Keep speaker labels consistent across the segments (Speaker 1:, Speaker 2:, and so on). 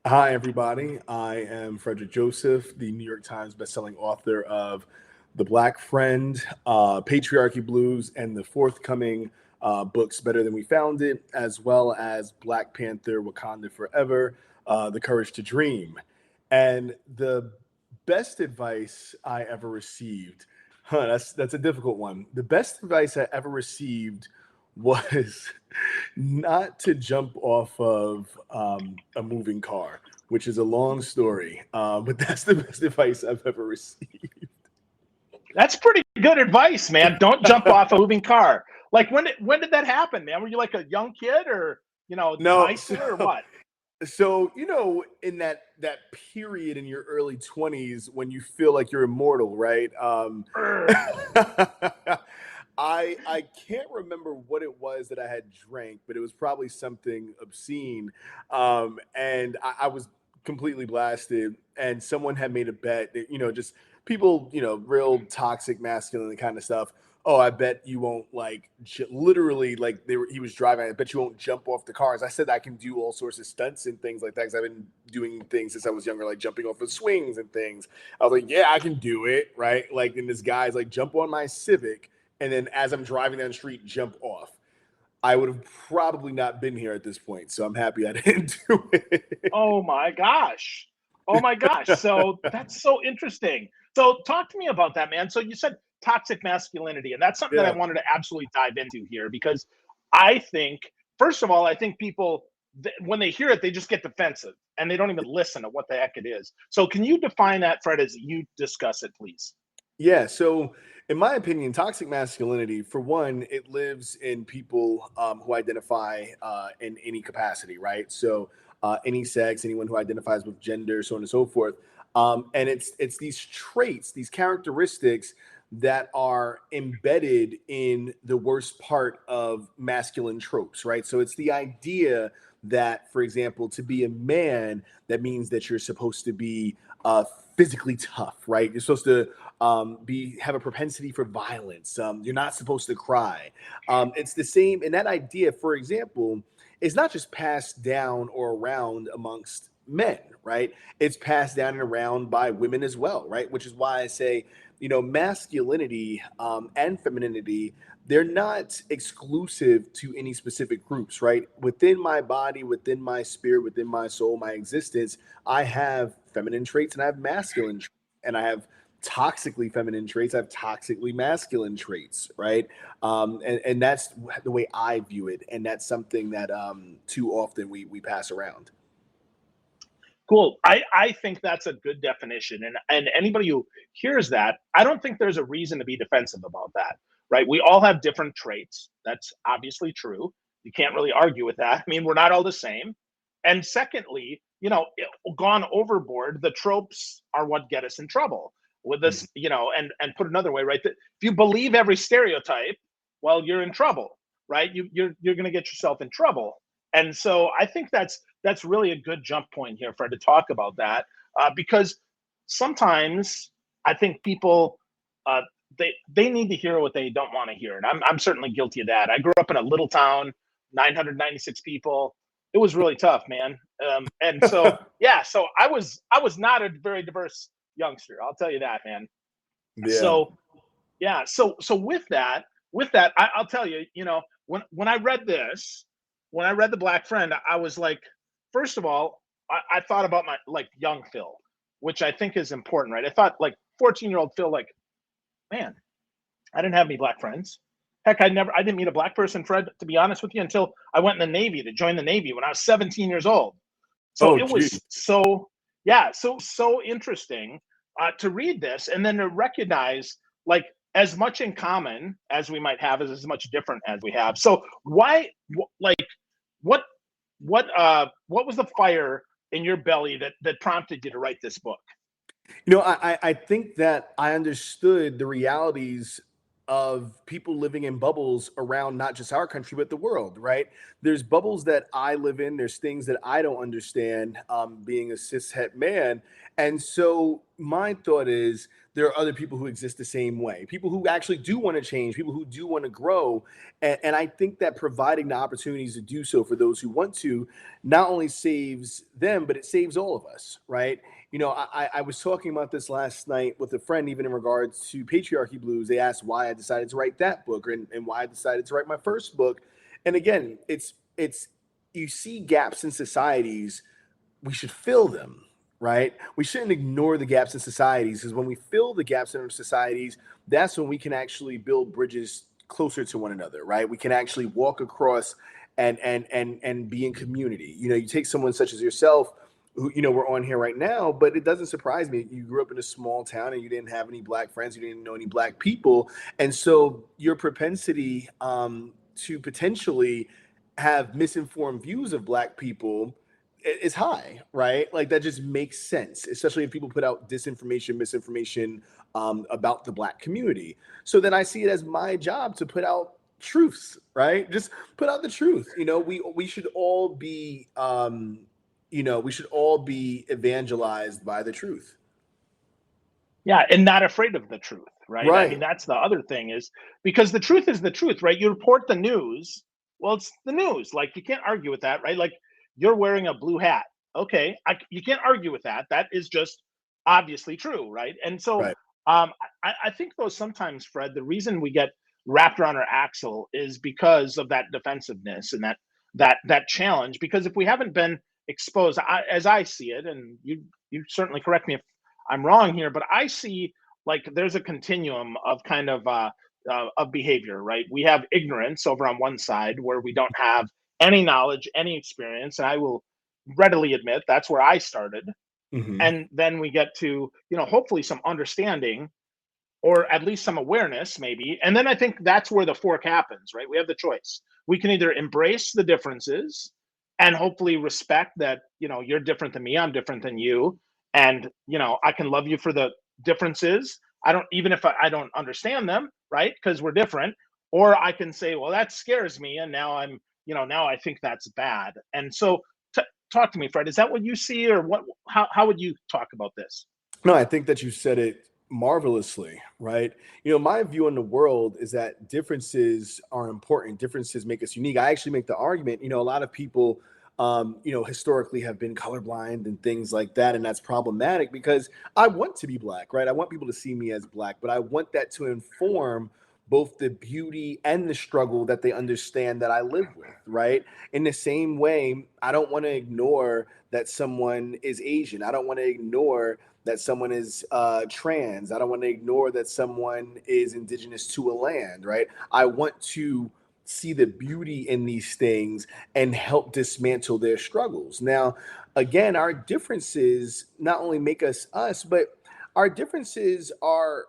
Speaker 1: Hi, everybody. I am Frederick Joseph, the New York Times bestselling author of The Black Friend, Patriarchy Blues, and the forthcoming books Better Than We Found It, as well as Black Panther, Wakanda Forever, The Courage to Dream. And the best advice I ever received, that's a difficult one. The best advice I ever received was not to jump off of a moving car, which is a long story, but that's the best advice I've ever received.
Speaker 2: That's pretty good advice, man. Don't jump off a moving car. Like when did that happen, man? Were you like a young kid or
Speaker 1: No,
Speaker 2: high schooler or what?
Speaker 1: so in that period in your early 20s when you feel like you're immortal, right? I can't remember what it was that I had drank, but it was probably something obscene. And I was completely blasted. And someone had made a bet that, just people, real toxic masculine kind of stuff. Oh, I bet you won't literally like he was driving. I bet you won't jump off the cars. I said I can do all sorts of stunts and things like that because I've been doing things since I was younger, like jumping off of swings and things. I was like, yeah, I can do it, right? Like, and this guy's like, jump on my Civic, and then as I'm driving down the street, jump off. I would have probably not been here at this point, so I'm happy I didn't do it.
Speaker 2: Oh my gosh. Oh my gosh. So that's so interesting. So talk to me about that, man. So you said toxic masculinity, and that's something that I
Speaker 1: Yeah.
Speaker 2: wanted to absolutely dive into here because I think, first of all, I think people, when they hear it, they just get defensive and they don't even listen to what the heck it is. So can you define that, Fred, as you discuss it, please?
Speaker 1: Yeah. So, in my opinion, toxic masculinity, for one, it lives in people who identify in any capacity, right? So, any sex, anyone who identifies with gender, so on and so forth. And it's these traits, these characteristics that are embedded in the worst part of masculine tropes, right? So it's the idea that, for example, to be a man, that means that you're supposed to be physically tough, right? You're supposed to have a propensity for violence. You're not supposed to cry. It's the same, and that idea, for example, is not just passed down or around amongst men, right? It's passed down and around by women as well, right? Which is why I say, masculinity and femininity, they're not exclusive to any specific groups, right? Within my body, within my spirit, within my soul, my existence, I have feminine traits and I have masculine traits, and I have toxically feminine traits. I have toxically masculine traits, right? And that's the way I view it, and that's something that too often we pass around.
Speaker 2: Cool. I think that's a good definition. And anybody who hears that, I don't think there's a reason to be defensive about that, right? We all have different traits. That's obviously true. You can't really argue with that. I mean, we're not all the same. And secondly, gone overboard, the tropes are what get us in trouble with
Speaker 1: Mhm.
Speaker 2: this, and put another way, right? That if you believe every stereotype, well, you're in trouble, right? You're going to get yourself in trouble. And so I think that's really a good jump point here, Fred, to talk about that, because sometimes I think people uh, they need to hear what they don't want to hear, and I'm certainly guilty of that. I grew up in a little town, 996 people. It was really tough, man. And so yeah, so I was not a very diverse youngster. I'll tell you that, man.
Speaker 1: Yeah.
Speaker 2: So yeah, so with that, I'll tell you, when I read this, when I read The Black Friend, I was like, first of all, I thought about my like young Phil, which I think is important, right? I thought like 14-year-old Phil, like, man, I didn't have any black friends. Heck, I didn't meet a black person, Fred, to be honest with you, until I went in the Navy to join the Navy when I was 17 years old. So
Speaker 1: Oh,
Speaker 2: it
Speaker 1: gee.
Speaker 2: was yeah, so interesting to read this and then to recognize like as much in common as we might have as much different as we have. So why, like, what, what was the fire in your belly that prompted you to write this book?
Speaker 1: I think that I understood the realities of people living in bubbles around not just our country but the world, right? There's bubbles that I live in, there's things that I don't understand, being a cishet man. And so my thought is there are other people who exist the same way, people who actually do want to change, people who do want to grow. And I think that providing the opportunities to do so for those who want to not only saves them, but it saves all of us, right? I was talking about this last night with a friend, even in regards to Patriarchy Blues. They asked why I decided to write that book, and why I decided to write my first book. And again, it's you see gaps in societies, we should fill them, right? We shouldn't ignore the gaps in societies, because when we fill the gaps in our societies, that's when we can actually build bridges closer to one another, right? We can actually walk across and be in community. You take someone such as yourself, who we're on here right now, but it doesn't surprise me. You grew up in a small town and you didn't have any black friends, you didn't know any black people, and so your propensity to potentially have misinformed views of black people is high, right? Like that just makes sense, especially if people put out disinformation, misinformation about the black community. So then I see it as my job to put out truths, right? Just put out the truth. We should all be we should all be evangelized by the truth.
Speaker 2: Yeah, and not afraid of the truth, right? I mean,
Speaker 1: Right.
Speaker 2: that's the other thing, is because the truth is the truth, right? You report the news, well, it's the news. Like, you can't argue with that, right? Like, you're wearing a blue hat. Okay, you can't argue with that. That is just obviously true, right? And so,
Speaker 1: Right.
Speaker 2: I think though sometimes, Fred, the reason we get wrapped around our axle is because of that defensiveness and that challenge. Because if we haven't been exposed, as I see it, and you certainly correct me if I'm wrong here, but I see like there's a continuum of kind of behavior, right? We have ignorance over on one side where we don't have any knowledge, any experience, and I will readily admit that's where I started.
Speaker 1: Hmm.
Speaker 2: And then we get to, hopefully some understanding, or at least some awareness, maybe. And then I think that's where the fork happens, right? We have the choice. We can either embrace the differences and hopefully respect that, you're different than me, I'm different than you. And, I can love you for the differences. I don't, even if I don't understand them, right? Because we're different. Or I can say, well, that scares me. And now now I think that's bad. And so, talk to me, Fred. Is that what you see, or what? How would you talk about this?
Speaker 1: No, I think that you said it marvelously, right? My view on the world is that differences are important. Differences make us unique. I actually make the argument, a lot of people, historically have been colorblind and things like that. And that's problematic because I want to be black, right? I want people to see me as black, but I want that to inform both the beauty and the struggle that they understand that I live with, right? In the same way, I don't want to ignore that someone is Asian. I don't want to ignore that someone is trans. I don't want to ignore that someone is indigenous to a land, right? I want to see the beauty in these things and help dismantle their struggles. Now, again, our differences not only make us us, but our differences are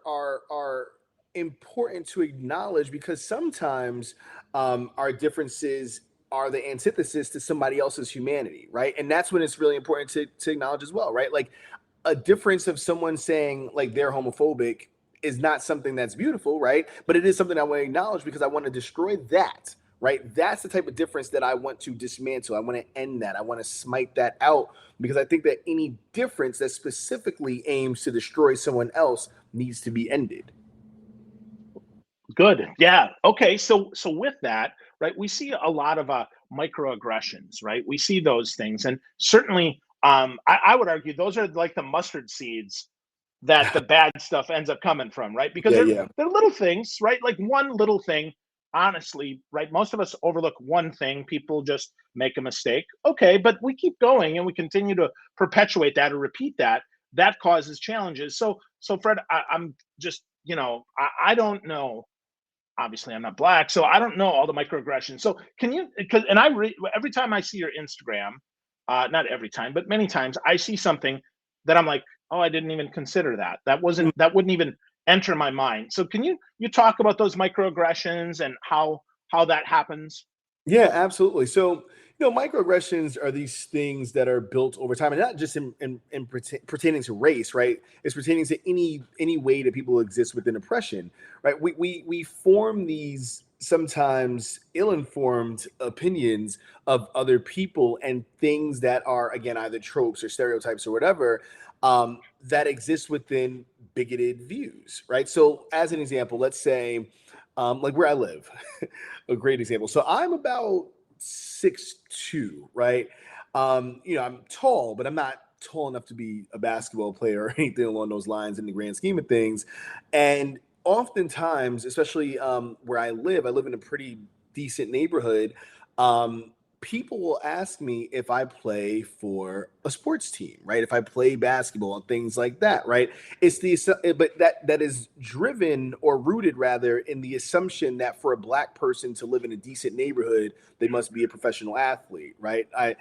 Speaker 1: important to acknowledge, because sometimes our differences are the antithesis to somebody else's humanity, right? And that's when it's really important to acknowledge as well, right? Like a difference of someone saying like they're homophobic is not something that's beautiful, right? But it is something I want to acknowledge because I want to destroy that, right? That's the type of difference that I want to dismantle. I want to end that. I want to smite that out, because I think that any difference that specifically aims to destroy someone else needs to be ended.
Speaker 2: Good. Yeah. Okay. So with that, right, we see a lot of microaggressions, right? We see those things, and certainly, I would argue those are like the mustard seeds that the bad stuff ends up coming from, right? Because
Speaker 1: Yeah,
Speaker 2: they're
Speaker 1: yeah.
Speaker 2: they're little things, right? Like one little thing. Honestly, right? Most of us overlook one thing. People just make a mistake. Okay, but we keep going and we continue to perpetuate that or repeat that. That causes challenges. So Fred, I'm just, I don't know, obviously I'm not black, so I don't know all the microaggressions. So can you, because and every time I see your Instagram, not every time, but many times I see something that I'm like, oh, I didn't even consider that. That wouldn't even enter my mind. So can you talk about those microaggressions and how that happens?
Speaker 1: Yeah, absolutely. So, Microaggressions are these things that are built over time, and not just pertaining to race, right? It's pertaining to any way that people exist within oppression, right? We form these sometimes ill-informed opinions of other people and things that are, again, either tropes or stereotypes or whatever, that exist within bigoted views, right? So, as an example, let's say, like where I live, a great example. So I'm about 6'2", right? I'm tall, but I'm not tall enough to be a basketball player or anything along those lines in the grand scheme of things. And oftentimes, especially where I live in a pretty decent neighborhood. People will ask me if I play for a sports team, right? If I play basketball and things like that, right? It's but that is driven or rooted rather in the assumption that for a black person to live in a decent neighborhood, they must be a professional athlete, right? I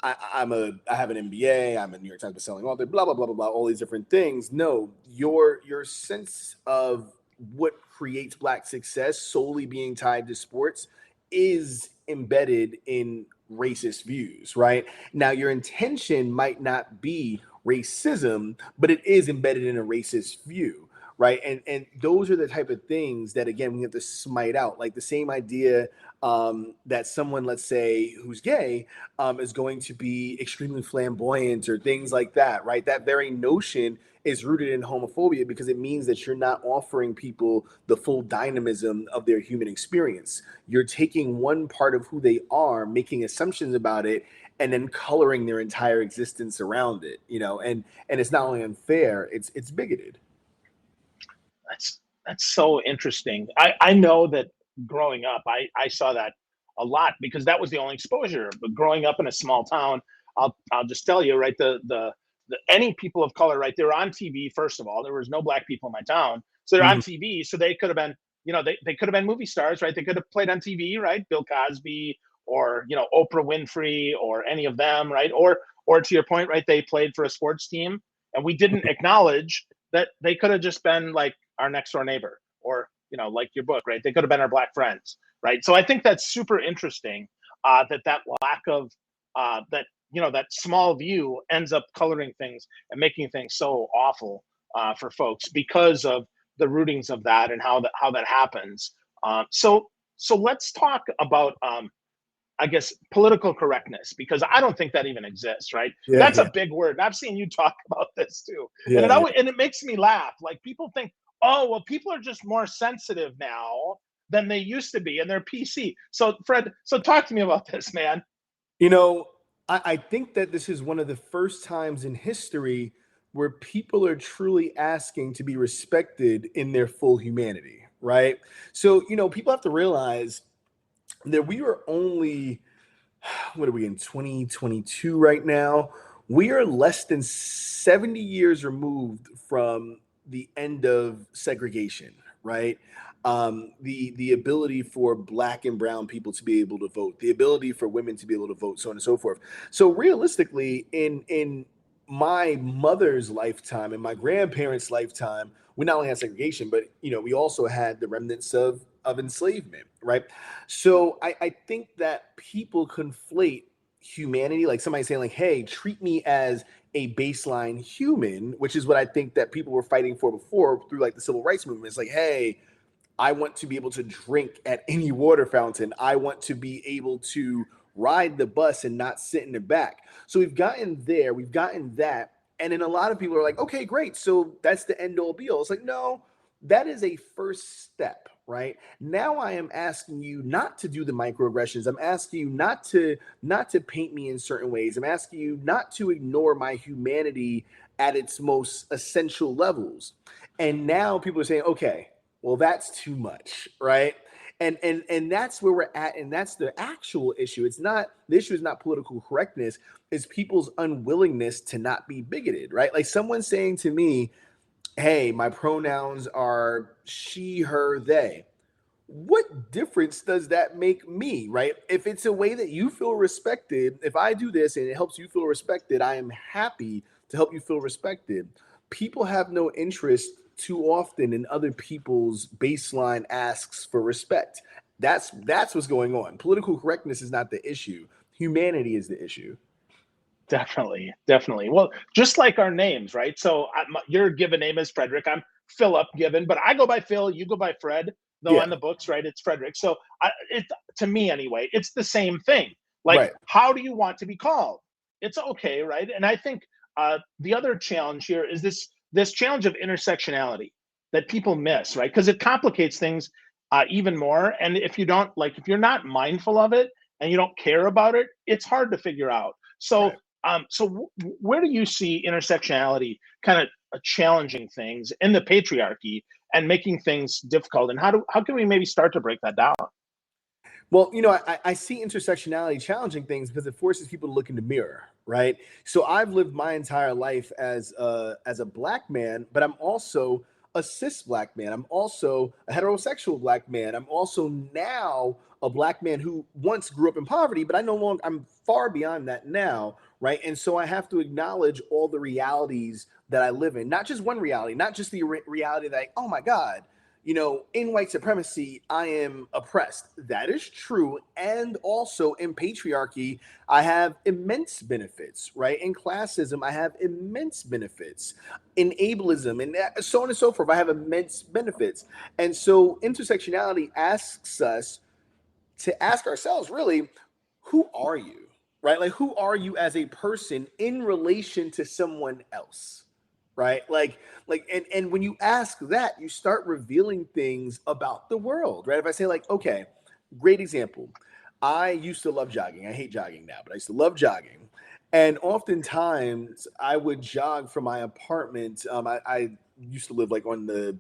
Speaker 1: have an MBA, I'm a New York Times bestselling author, blah blah blah blah blah, all these different things. No, your sense of what creates black success solely being tied to sports is embedded in racist views, right? Now, your intention might not be racism, but it is embedded in a racist view, right? And those are the type of things that again we have to smite out, like the same idea that someone, let's say, who's gay is going to be extremely flamboyant or things like that, right? That very notion is rooted in homophobia because it means that you're not offering people the full dynamism of their human experience. You're taking one part of who they are, making assumptions about it, and then coloring their entire existence around it, and it's not only unfair, it's bigoted.
Speaker 2: That's so interesting. I know that growing up, I saw that a lot because that was the only exposure. But growing up in a small town, I'll just tell you, right? The any people of color, right? They were on TV. First of all, there was no black people in my town, so they're on
Speaker 1: Mhm.
Speaker 2: TV. So they could have been, they could have been movie stars, right? They could have played on TV, right? Bill Cosby or Oprah Winfrey or any of them, right? Or to your point, right? They played for a sports team, and we didn't acknowledge that they could have just been like our next door neighbor, or like your book, right? They could have been our black friends, right? So I think that's super interesting, that lack of that that small view ends up coloring things and making things so awful for folks because of the rootings of that and how that happens. So let's talk about I guess political correctness, because I don't think that even exists, right?
Speaker 1: Yeah,
Speaker 2: That's
Speaker 1: yeah,
Speaker 2: a big word. And I've seen you talk about this too. And
Speaker 1: yeah, yeah.
Speaker 2: it makes me laugh. Like people think, oh, well, people are just more sensitive now than they used to be and they're PC. So Fred, so talk to me about this, man.
Speaker 1: You know, I think that this is one of the first times in history where people are truly asking to be respected in their full humanity, right? So, people have to realize that we are only, what are we in 2022 right now? We are less than 70 years removed from the end of segregation, right? The ability for black and brown people to be able to vote, the ability for women to be able to vote, so on and so forth. So realistically, in my mother's lifetime and my grandparents' lifetime, we not only had segregation, but we also had the remnants of enslavement, right? So I think that people conflate humanity, like somebody saying, like, hey, treat me as a baseline human, which is what I think that people were fighting for before through like the civil rights movement. It's like, hey, I want to be able to drink at any water fountain. I want to be able to ride the bus and not sit in the back. So we've gotten there, we've gotten that. And then a lot of people are like, okay, great. So that's the end all be all. It's like, no, that is a first step, right? Now I am asking you not to do the microaggressions. I'm asking you not to paint me in certain ways. I'm asking you not to ignore my humanity at its most essential levels. And now people are saying, okay, well, that's too much, right? And that's where we're at, and that's the actual issue. It's not, the issue is not political correctness, it's people's unwillingness to not be bigoted, right? Like someone saying to me, hey, my pronouns are she, her, they. What difference does that make me, right? If it's a way that you feel respected, if I do this and it helps you feel respected, I am happy to help you feel respected. People have no interest too often in other people's baseline asks for respect. That's what's going on. Political correctness is not the issue.
Speaker 2: Humanity is the issue. Definitely, definitely. Well, just like our names, right? So your given name is Frederick. I'm Philip Given, but I go by Phil. You go by Fred. Though
Speaker 1: Yeah.
Speaker 2: on the books, right, it's Frederick. So to me anyway, it's the same thing. Like,
Speaker 1: Right.
Speaker 2: how do you want to be called? It's okay, right? And I think the other challenge here is this challenge of intersectionality that people miss, right? Because it complicates things even more. And if you're not mindful of it and you don't care about it, it's hard to figure out. So
Speaker 1: Right.
Speaker 2: Where do you see intersectionality kind of challenging things in the patriarchy and making things difficult? And how can we maybe start to break that down?
Speaker 1: Well, I see intersectionality challenging things because it forces people to look in the mirror, right? So I've lived my entire life as a black man, but I'm also a cis black man. I'm also a heterosexual black man. I'm also now a black man who once grew up in poverty, but I'm far beyond that now, right? And so I have to acknowledge all the realities that I live in, not just one reality, not just the reality that, oh my God, in white supremacy, I am oppressed. That is true. And also in patriarchy, I have immense benefits, right? In classism, I have immense benefits. In ableism, and so on and so forth, I have immense benefits. And so intersectionality asks us to ask ourselves, really, who are you, right? Like, who are you as a person in relation to someone else? Right, and when you ask that, you start revealing things about the world, right? If I say, like, okay, great example, I used to love jogging. I hate jogging now, but I used to love jogging, and oftentimes I would jog from my apartment. I used to live like on the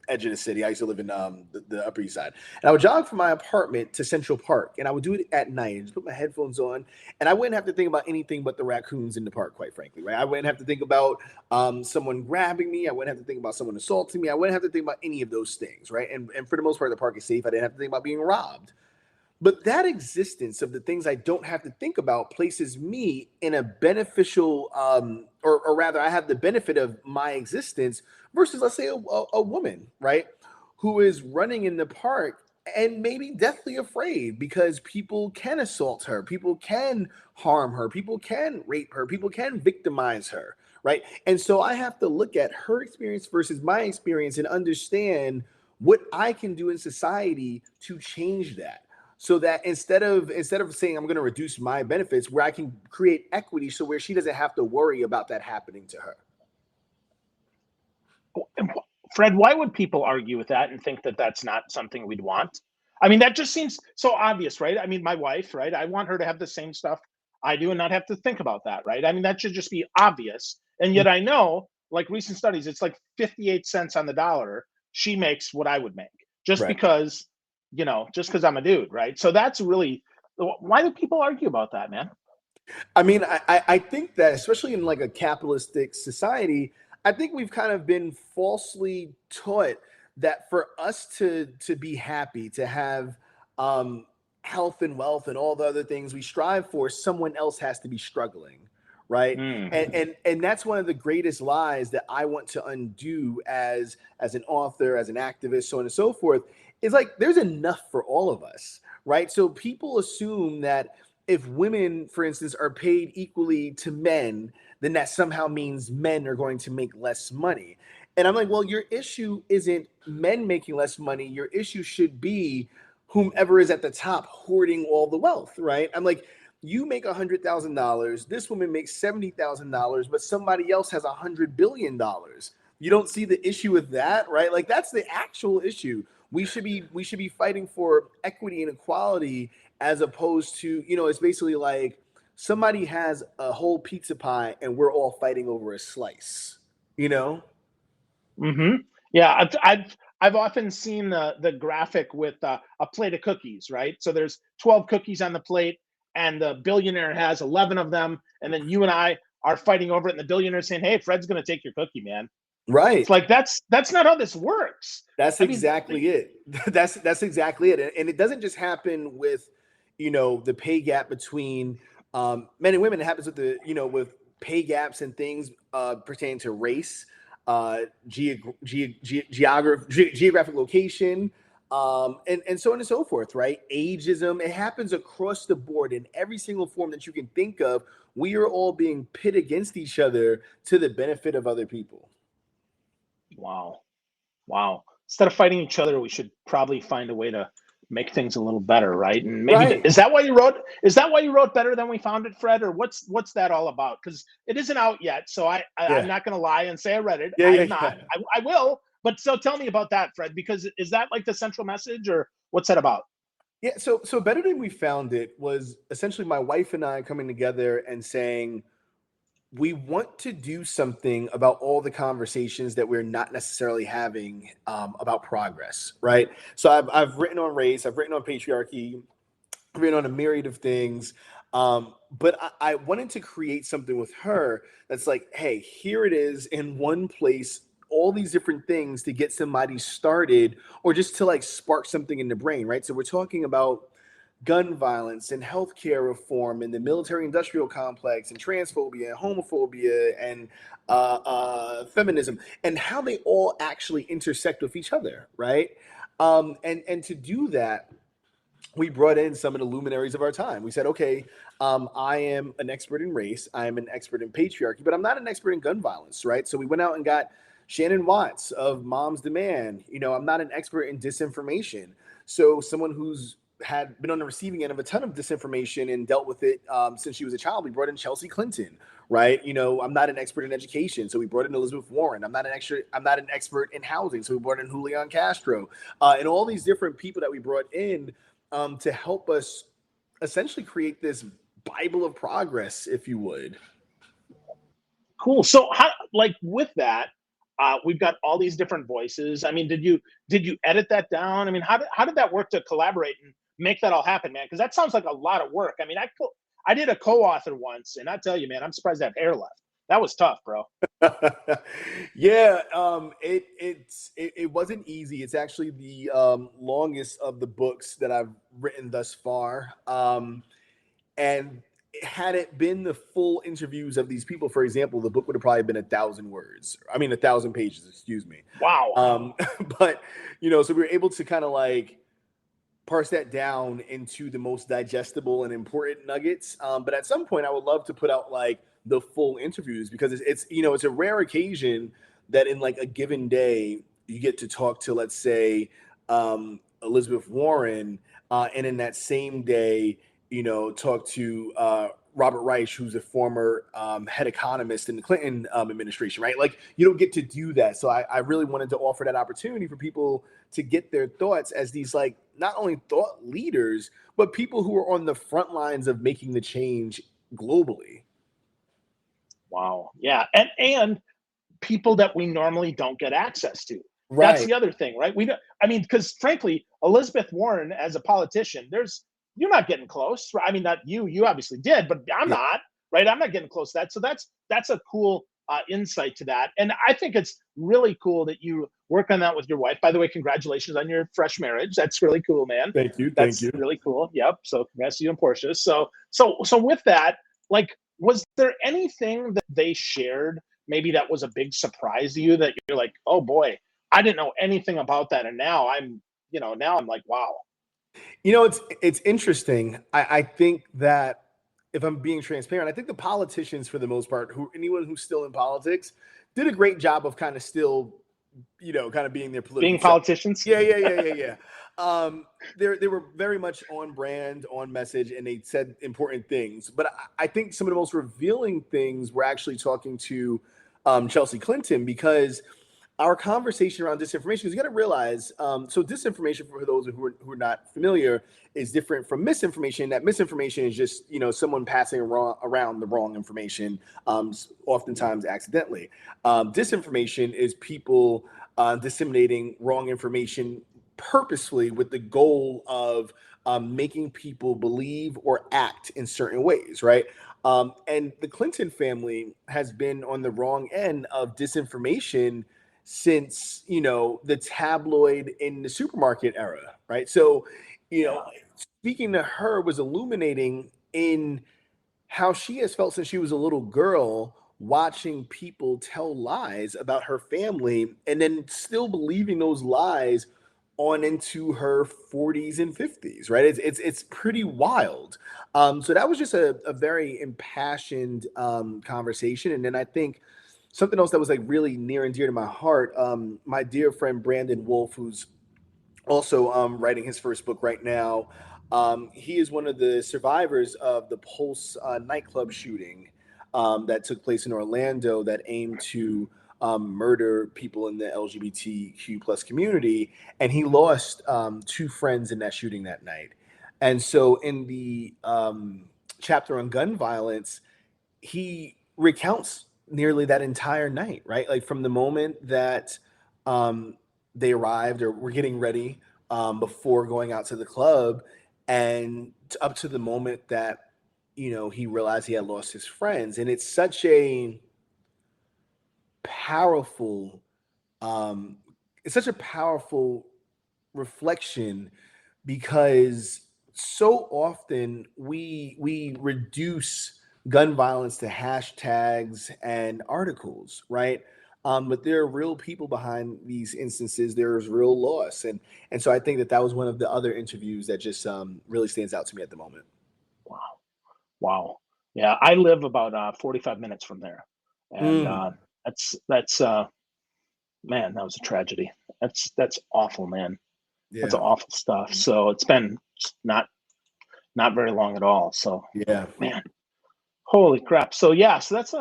Speaker 1: edge of the city. I used to live in the Upper East Side, and I would jog from my apartment to Central Park, and I would do it at night and just put my headphones on, and I wouldn't have to think about anything but the raccoons in the park, quite frankly, right? I wouldn't have to think about someone grabbing me. I wouldn't have to think about someone assaulting me. I wouldn't have to think about any of those things, right? And for the most part, the park is safe. I didn't have to think about being robbed. But that existence of the things I don't have to think about places me in a beneficial, or rather, I have the benefit of my existence versus, let's say, a woman, right, who is running in the park and maybe deathly afraid because people can assault her, people can harm her, people can rape her, people can victimize her, right? And so I have to look at her experience versus my experience and understand what I can do in society to change that, so that instead of saying I'm going to reduce my benefits, where I can create equity so where she doesn't have to worry about that happening to her.
Speaker 2: Fred, why would people argue with that and think that that's not something we'd want? I mean, that just seems so obvious, right? I mean, my wife, right? I want her to have the same stuff I do and not have to think about that, right? I mean, that should just be obvious. And yet I know, like recent studies, it's like 58 cents on the dollar she makes what I would make just
Speaker 1: Right.
Speaker 2: because, just because I'm a dude, right? So that's really, why do people argue about that, man?
Speaker 1: I mean, I think that especially in like a capitalistic society, I think we've kind of been falsely taught that for us to be happy, to have um, health and wealth and all the other things we strive for, someone else has to be struggling, right? And
Speaker 2: Mm.
Speaker 1: and that's one of the greatest lies that I want to undo as an author, as an activist, so on and so forth. Is like there's enough for all of us, right? So people assume that if women, for instance, are paid equally to men, then that somehow means men are going to make less money. And I'm like, well, your issue isn't men making less money. Your issue should be whomever is at the top hoarding all the wealth, right? I'm like, you make $100,000. This woman makes $70,000, but somebody else has $100 billion. You don't see the issue with that, right? Like that's the actual issue. We should be fighting for equity and equality as opposed to, it's basically like somebody has a whole pizza pie and we're all fighting over a slice, you know?
Speaker 2: Hmm. Yeah, I've often seen the graphic with a plate of cookies, right? So there's 12 cookies on the plate, and the billionaire has 11 of them, and then you and I are fighting over it, and the billionaire saying, "Hey, Fred's going to take your cookie, man." It's
Speaker 1: Right.
Speaker 2: like that's not how this works.
Speaker 1: That's
Speaker 2: I mean,
Speaker 1: exactly it. That's exactly it. And it doesn't just happen with, the pay gap between men and women. It happens with with pay gaps and things pertaining to race, geographic location, and so on and so forth, right? Ageism, it happens across the board in every single form that you can think of. We are all being pit against each other to the benefit of other people.
Speaker 2: Wow. Wow. Instead of fighting each other, we should probably find a way to make things a little better, right? And maybe
Speaker 1: Right.
Speaker 2: is that why you wrote? Is that why you wrote Better Than We Found It, Fred? Or what's that all about? Because it isn't out yet, so I'm
Speaker 1: Yeah.
Speaker 2: not going to lie and say I read it.
Speaker 1: Yeah.
Speaker 2: I
Speaker 1: Yeah.
Speaker 2: have not.
Speaker 1: Yeah.
Speaker 2: I will. But so tell me about that, Fred. Because is that like the central message, or what's that about?
Speaker 1: Yeah. So Better Than We Found It was essentially my wife and I coming together and saying, we want to do something about all the conversations that we're not necessarily having about progress, right? So I've written on race, I've written on patriarchy, I've written on a myriad of things. But I wanted to create something with her that's like, hey, here it is in one place, all these different things to get somebody started or just to like spark something in the brain, right? So we're talking about gun violence and healthcare reform and the military industrial complex and transphobia and homophobia and feminism and how they all actually intersect with each other, right? And to do that, we brought in some of the luminaries of our time. We said, okay, I am an expert in race, I am an expert in patriarchy, but I'm not an expert in gun violence, right? So we went out and got Shannon Watts of Mom's Demand. You know, I'm not an expert in disinformation. So someone who's had been on the receiving end of a ton of disinformation and dealt with it since she was a child. We brought in Chelsea Clinton, right? You know, I'm not an expert in education, so we brought in Elizabeth Warren. I'm not an expert in housing, so we brought in Julian Castro, and all these different people that we brought in to help us essentially create this Bible of progress, if you would.
Speaker 2: Cool. So how, like with that, we've got all these different voices. I mean, did you edit that down? I mean, how did that work to collaborate and make that all happen, man? Because that sounds like a lot of work. I mean, I did a co-author once, and I tell you, man, I'm surprised I have hair left. That was tough, bro.
Speaker 1: Yeah, it wasn't easy. It's actually the longest of the books that I've written thus far. And had it been the full interviews of these people, for example, the book would have probably been 1,000 words. I mean, 1,000 pages, excuse me.
Speaker 2: Wow.
Speaker 1: But so we were able to kind of like parse that down into the most digestible and important nuggets. But at some point, I would love to put out like the full interviews because it's a rare occasion that in like a given day you get to talk to, let's say, Elizabeth Warren, and in that same day, talk to Robert Reich, who's a former head economist in the Clinton administration, right? Like you don't get to do that. So I really wanted to offer that opportunity for people to get their thoughts as these like not only thought leaders, but people who are on the front lines of making the change globally.
Speaker 2: Wow. Yeah. And people that we normally don't get access to. That's
Speaker 1: Right.
Speaker 2: the other thing, right? We don't, I mean, because frankly, Elizabeth Warren as a politician, you're not getting close. Right? I mean, not you, you obviously did, but I'm
Speaker 1: Yeah.
Speaker 2: not, right? I'm not getting close to that. So that's a cool insight to that. And I think it's really cool that you work on that with your wife. By the way, congratulations on your fresh marriage. That's really cool, man.
Speaker 1: Thank you. Thank
Speaker 2: That's
Speaker 1: you.
Speaker 2: really cool. Yep. So congrats to you and Portia. So with that, like, was there anything that they shared maybe that was a big surprise to you that you're like, oh boy, I didn't know anything about that, and now I'm like, wow.
Speaker 1: It's interesting. I think that if I'm being transparent, I think the politicians, for the most part, anyone who's still in politics, did a great job of kind of still, kind of being their political
Speaker 2: Being
Speaker 1: self.
Speaker 2: politicians.
Speaker 1: Yeah, yeah, yeah, yeah, yeah. They were very much on brand, on message, and they said important things. But I think some of the most revealing things were actually talking to Chelsea Clinton, because our conversation around disinformation is, you got to realize, so disinformation, for those who are not familiar, is different from misinformation. That misinformation is just someone passing around the wrong information, oftentimes accidentally. Disinformation is people disseminating wrong information purposefully with the goal of making people believe or act in certain ways, right? And the Clinton family has been on the wrong end of disinformation since the tabloid in the supermarket era, right? So
Speaker 2: Yeah.
Speaker 1: speaking to her was illuminating in how she has felt since she was a little girl, watching people tell lies about her family and then still believing those lies on into her 40s and 50s, right? It's pretty wild. So that was just a very impassioned conversation. And then I think something else that was like really near and dear to my heart, my dear friend Brandon Wolf, who's also writing his first book right now. He is one of the survivors of the Pulse nightclub shooting that took place in Orlando that aimed to murder people in the LGBTQ plus community, and he lost two friends in that shooting that night. And so, in the chapter on gun violence, he recounts nearly that entire night, right? Like from the moment that um, they arrived or were getting ready before going out to the club, and up to the moment that he realized he had lost his friends. And it's such a powerful, um, it's such a powerful reflection because so often we reduce gun violence to hashtags and articles, right? But there are real people behind these instances. There's real loss, and so I think that that was one of the other interviews that just really stands out to me at the moment.
Speaker 2: Wow. Wow. Yeah, I live about 45 minutes from there. And
Speaker 1: Mm,
Speaker 2: that's man, that was a tragedy. That's awful, man. That's
Speaker 1: yeah,
Speaker 2: awful stuff. So it's been not very long at all. So
Speaker 1: yeah,
Speaker 2: man, holy crap. So yeah, so that's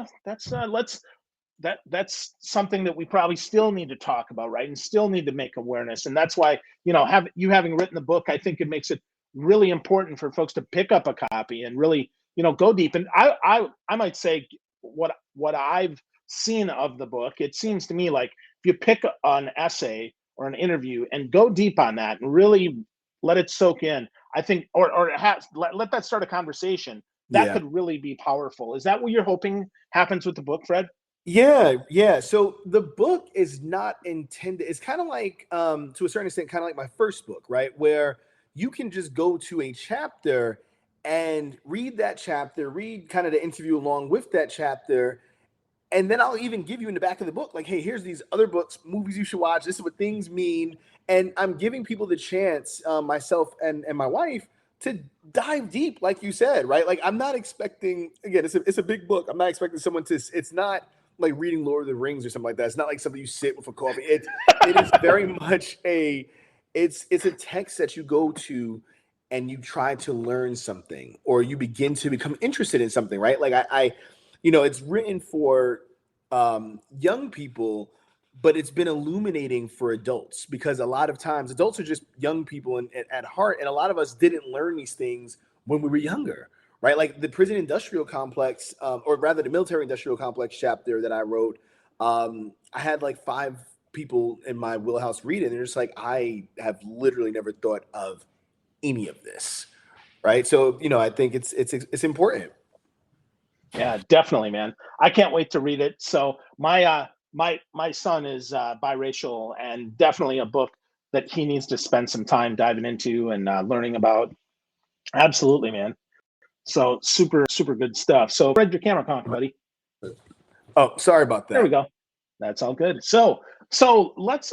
Speaker 2: that's something that we probably still need to talk about, right? And still need to make awareness. And that's why, having written the book, I think it makes it really important for folks to pick up a copy and really, go deep. And I might say what I've seen of the book, it seems to me like if you pick an essay or an interview and go deep on that and really let it soak in, I think, let that start a conversation. That
Speaker 1: yeah.
Speaker 2: could really be powerful. Is that what you're hoping happens with the book, Fred?
Speaker 1: Yeah, yeah. So the book is not intended, it's kind of like to a certain extent, kind of like my first book, right? Where you can just go to a chapter and read that chapter, read kind of the interview along with that chapter, and then I'll even give you in the back of the book, like, hey, here's these other books, movies you should watch. This is what things mean. And I'm giving people the chance, myself and my wife, to dive deep, like you said, right? Like, I'm not expecting, again, it's a big book. I'm not expecting someone to, it's not like reading Lord of the Rings or something like that. It's not like something you sit with a coffee. It is very much it's a text that you go to and you try to learn something or you begin to become interested in something, right? Like it's written for young people, but it's been illuminating for adults because a lot of times adults are just young people at heart, and a lot of us didn't learn these things when we were younger, right? Like the prison industrial complex, or rather the military industrial complex chapter that I wrote. I had like five people in my wheelhouse read it, and they're just like, I have literally never thought of any of this, right? So I think it's important.
Speaker 2: Yeah, definitely, man. I can't wait to read it. So my son is biracial, and definitely a book that he needs to spend some time diving into and learning about. Absolutely, man. So super good stuff. So read your camera conk, buddy.
Speaker 1: Oh, sorry about
Speaker 2: There we
Speaker 1: that.
Speaker 2: go. That's all good. So let's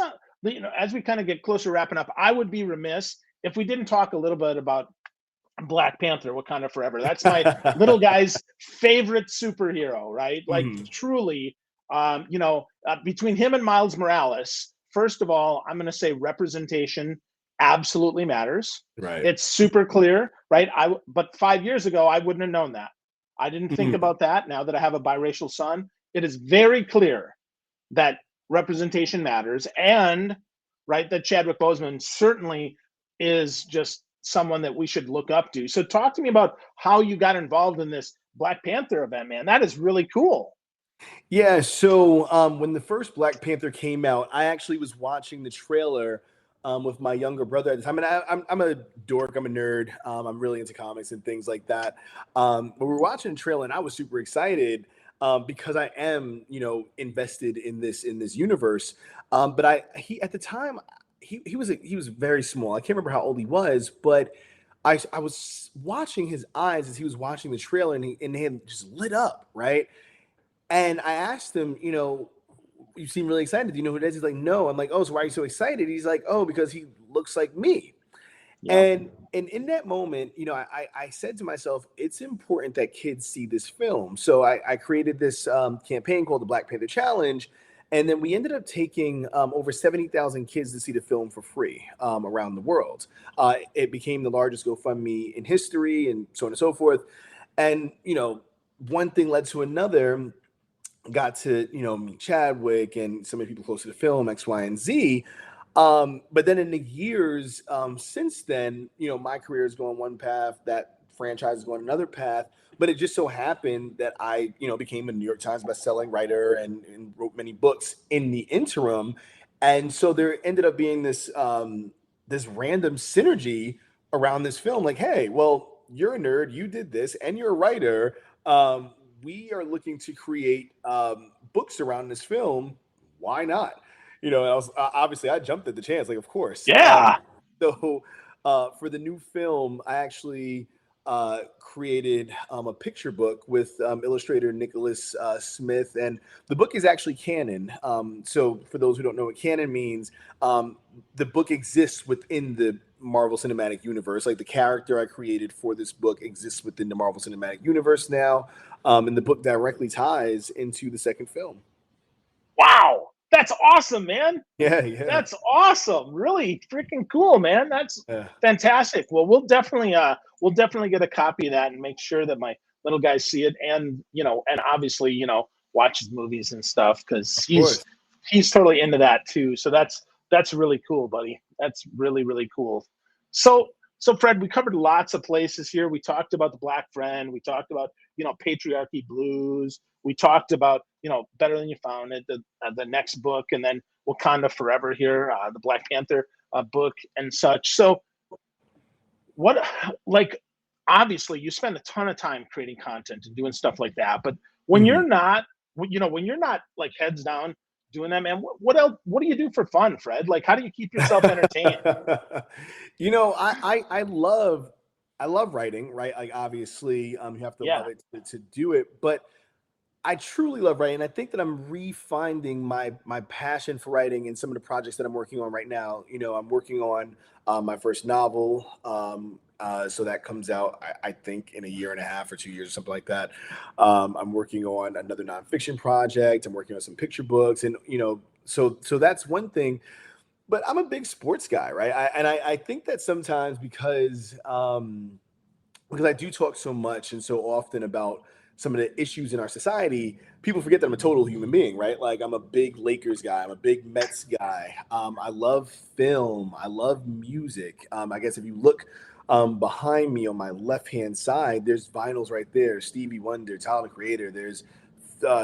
Speaker 2: as we kind of get closer to wrapping up, I would be remiss if we didn't talk a little bit about Black Panther, Wakanda Forever. That's my little guy's favorite superhero, right? Like
Speaker 1: Mhm.
Speaker 2: truly, between him and Miles Morales, first of all, I'm going to say representation absolutely matters.
Speaker 1: Right.
Speaker 2: It's super clear, right? But 5 years ago, I wouldn't have known that. I didn't think
Speaker 1: Mhm.
Speaker 2: about that. Now that I have a biracial son, it is very clear that representation matters, and right that Chadwick Boseman certainly is just someone that we should look up to. So talk to me about how you got involved in this Black Panther event, man. That is really cool.
Speaker 1: Yeah, so when the first Black Panther came out, I actually was watching the trailer with my younger brother at the time. And I'm a dork, I'm a nerd. I'm really into comics and things like that. But we were watching the trailer, and I was super excited because I am, invested in this universe. But he at the time he was very small. I can't remember how old he was, but I was watching his eyes as he was watching the trailer, and he had just lit up, right? And I asked him, you seem really excited. Do you know who it is? He's like, no. I'm like, oh, so why are you so excited? He's like, oh, because he looks like me.
Speaker 2: Yeah.
Speaker 1: And in that moment, you know, I said to myself, it's important that kids see this film. So I created this campaign called the Black Panther Challenge. And then we ended up taking over 70,000 kids to see the film for free around the world. It became the largest GoFundMe in history and so on and so forth. And, you know, one thing led to another, got to, you know, meet Chadwick and some of the people close to the film, X, Y, and Z. But then in the years since then, you know, my career is going one path, that franchise is going another path. But it just so happened that I, you know, became a New York Times bestselling writer and wrote many books in the interim. And so there ended up being this this random synergy around this film. Like, hey, well, you're a nerd, you did this, and you're a writer. We are looking to create books around this film. Why not? You know, I was obviously I jumped at the chance, like of course.
Speaker 2: Yeah.
Speaker 1: So for the new film, I actually created a picture book with illustrator Nicholas Smith, and the book is actually canon. So for those who don't know what canon means, the book exists within the Marvel Cinematic Universe. Like the character I created for this book exists within the Marvel Cinematic Universe now, and the book directly ties into the second film.
Speaker 2: Wow. That's awesome, man.
Speaker 1: Yeah, yeah.
Speaker 2: That's awesome. Really freaking cool, man. That's
Speaker 1: Yeah.
Speaker 2: fantastic. Well, we'll definitely get a copy of that and make sure that my little guys see it, and you know, and obviously, you know, watches movies and stuff, because
Speaker 1: Of course.
Speaker 2: he's totally into that too. So that's really cool, buddy. That's really, really cool. So Fred, we covered lots of places here. We talked about the Black Friend, we talked about, you know, Patriarchy Blues, we talked about, you know, Better Than You Found It, the next book, and then Wakanda Forever here, the Black Panther book and such. So what, like, obviously you spend a ton of time creating content and doing stuff like that, but when
Speaker 1: Mhm.
Speaker 2: you're not, you know, when you're not like heads down doing that, man, what else, what do you do for fun, Fred? Like, how do you keep yourself entertained?
Speaker 1: You know, I love writing, right? Like obviously, you have to love
Speaker 2: Yeah.
Speaker 1: it to do it, but I truly love writing. I think that I'm refinding my passion for writing and some of the projects that I'm working on right now. You know, I'm working on my first novel. So that comes out, I think, in a year and a half or 2 years or something like that. I'm working on another nonfiction project. I'm working on some picture books, and you know, so that's one thing. But I'm a big sports guy, right? I think that sometimes because I do talk so much and so often about some of the issues in our society, people forget that I'm a total human being, right? Like I'm a big Lakers guy, I'm a big Mets guy. I love film, I love music. I guess if you look behind me on my left hand side, there's vinyls right there: Stevie Wonder, Tyler the Creator. There's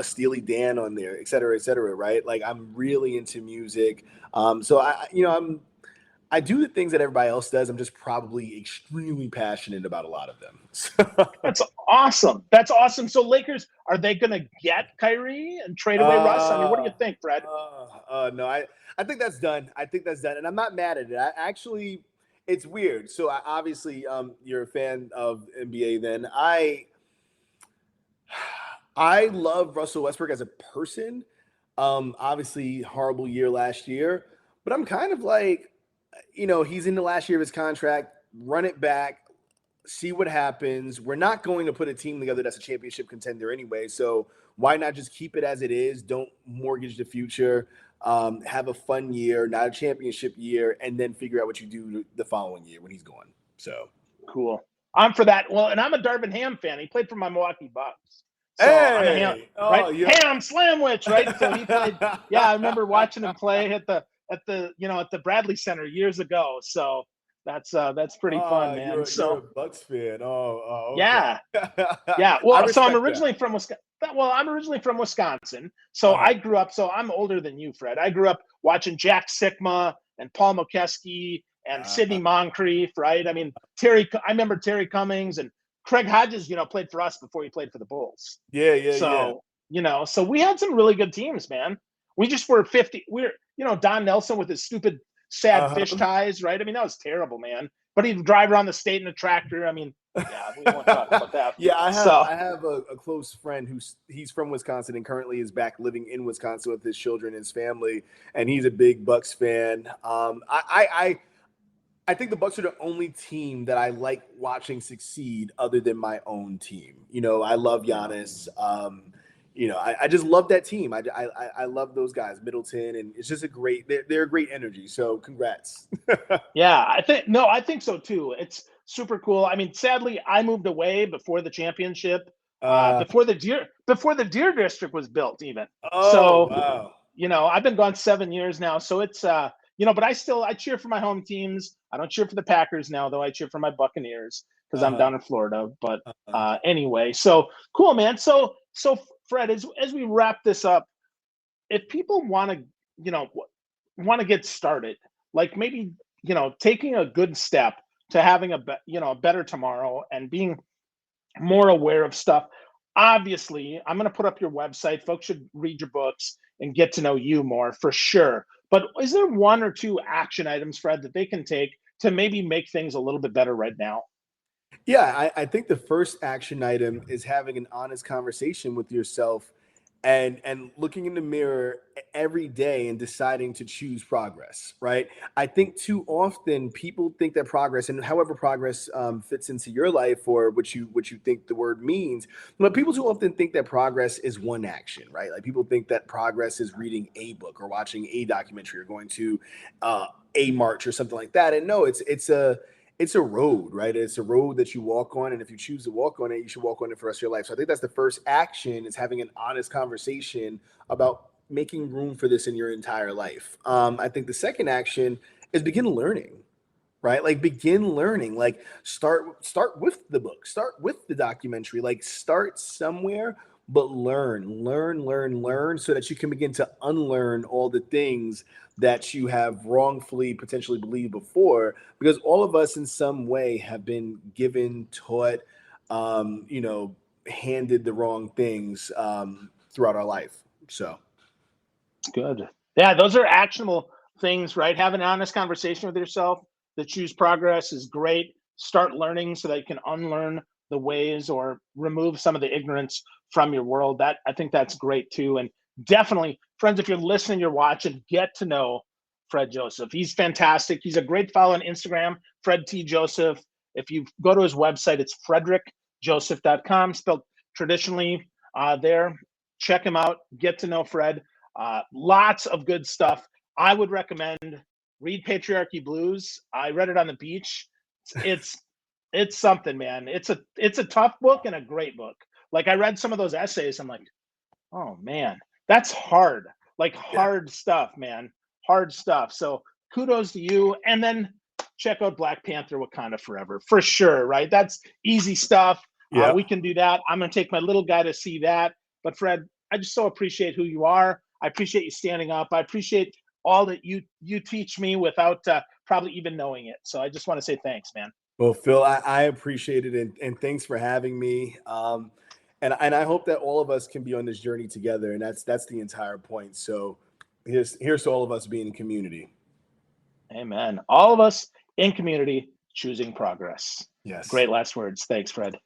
Speaker 1: Steely Dan on there, et cetera, right? Like I'm really into music. So you know, I do the things that everybody else does. I'm just probably extremely passionate about a lot of them.
Speaker 2: That's awesome. That's awesome. So Lakers, are they going to get Kyrie and trade away Russ? I mean, what do you think, Fred?
Speaker 1: No, I think that's done. I think that's done, and I'm not mad at it. I actually, it's weird. So obviously, you're a fan of NBA. Then I love Russell Westbrook as a person. Obviously, horrible year last year, but I'm kind of like, you know, he's in the last year of his contract. Run it back, see what happens. We're not going to put a team together that's a championship contender anyway. So why not just keep it as it is? Don't mortgage the future. Have a fun year, not a championship year, and then figure out what you do the following year when he's gone. So,
Speaker 2: Cool. I'm for that. Well, and I'm a Darvin Ham fan. He played for my Milwaukee Bucks. So I'm a Ham,
Speaker 1: hey,
Speaker 2: right?
Speaker 1: oh, you
Speaker 2: Ham Slamwich, right? So he played. Yeah, I remember watching him play at the you know, at the Bradley Center years ago. So that's pretty fun, man.
Speaker 1: you're
Speaker 2: So
Speaker 1: a Bucks fan. Oh,
Speaker 2: yeah,
Speaker 1: okay.
Speaker 2: yeah.
Speaker 1: I
Speaker 2: Well, so I'm
Speaker 1: respect that.
Speaker 2: originally from Wisconsin. Well, I'm originally from Wisconsin. So
Speaker 1: Uh-huh.
Speaker 2: I grew up. So I'm older than you, Fred. I grew up watching Jack Sikma and Paul Mokeski and Sidney
Speaker 1: Uh,
Speaker 2: Moncrief, right? I mean, I remember Terry Cummings and Craig Hodges, you know, played for us before he played for the Bulls.
Speaker 1: yeah, yeah, yeah.
Speaker 2: So, you know, so we had some really good teams, man. We just were 50. You know, Don Nelson with his stupid, sad fish
Speaker 1: Uh-huh.
Speaker 2: ties, right? I mean, that was terrible, man. But he'd drive around the state in a tractor. I mean, Yeah, we won't talk about that.
Speaker 1: Yeah, I have
Speaker 2: So
Speaker 1: I have a close friend he's from Wisconsin and currently is back living in Wisconsin with his children and his family, and he's a big Bucks fan. I think the Bucks are the only team that I like watching succeed other than my own team. You know, I love
Speaker 2: yeah.
Speaker 1: Giannis. I just love that team. I love those guys, Middleton, and it's just they're a great energy. So congrats.
Speaker 2: Yeah, I think so too. It's super cool. I mean, sadly, I moved away before the championship,
Speaker 1: uh,
Speaker 2: before the Deer District was built, even.
Speaker 1: oh
Speaker 2: So,
Speaker 1: wow.
Speaker 2: I've been gone 7 years now. So it's but I cheer for my home teams. I don't cheer for the Packers now, though. I cheer for my Buccaneers because I'm
Speaker 1: Uh-huh.
Speaker 2: down in Florida. But
Speaker 1: Uh-huh.
Speaker 2: anyway, so cool, man. So Fred, as we wrap this up, if people want to, want to get started, like maybe, taking a good step to having a better tomorrow and being more aware of stuff. Obviously, I'm going to put up your website. Folks should read your books and get to know you more for sure. But is there one or two action items, Fred, that they can take to maybe make things a little bit better right now?
Speaker 1: Yeah, I think the first action item is having an honest conversation with yourself and looking in the mirror every day and deciding to choose progress, right? I think too often people think that progress, and however progress fits into your life or what you think the word means, but people too often think that progress is one action, right? Like people think that progress is reading a book or watching a documentary or going to uh, a march or something like that. And no, it's a road, right? It's a road that you walk on, and if you choose to walk on it, you should walk on it for the rest of your life. So I think that's the first action, is having an honest conversation about making room for this in your entire life. I think the second action is begin learning, right? Like begin learning, like start with the book, start with the documentary, like start somewhere, but learn so that you can begin to unlearn all the things that you have wrongfully potentially believed before, because all of us in some way have been given, taught, um, you know handed the wrong things throughout our life. So
Speaker 2: Good. Yeah, those are actionable things, right? Have an honest conversation with yourself. The choose progress is great. Start learning so that you can unlearn the ways or remove some of the ignorance from your world. That I think that's great too. And definitely, friends, if you're listening, you're watching, get to know Fred Joseph. He's fantastic. He's a great follow on Instagram, Fred T. Joseph. If you go to his website, it's frederickjoseph.com, spelled traditionally there. Check him out. Get to know Fred. Lots of good stuff. I would recommend read Patriarchy Blues. I read it on the beach. It's it's something, man. It's a tough book and a great book. Like I read some of those essays. I'm like, oh man, that's hard. Like
Speaker 1: yeah,
Speaker 2: hard stuff, man. Hard stuff. So kudos to you. And then check out Black Panther Wakanda Forever for sure, right? That's easy stuff.
Speaker 1: yeah.
Speaker 2: We can do that. I'm going to take my little guy to see that. But Fred, I just so appreciate who you are. I appreciate you standing up. I appreciate all that you teach me without probably even knowing it. So I just want to say thanks, man.
Speaker 1: Well, Phil, I appreciate it, and thanks for having me. And I hope that all of us can be on this journey together, and that's the entire point. So here's to all of us being in community.
Speaker 2: Amen. All of us in community choosing progress.
Speaker 1: Yes.
Speaker 2: Great last words. Thanks, Fred.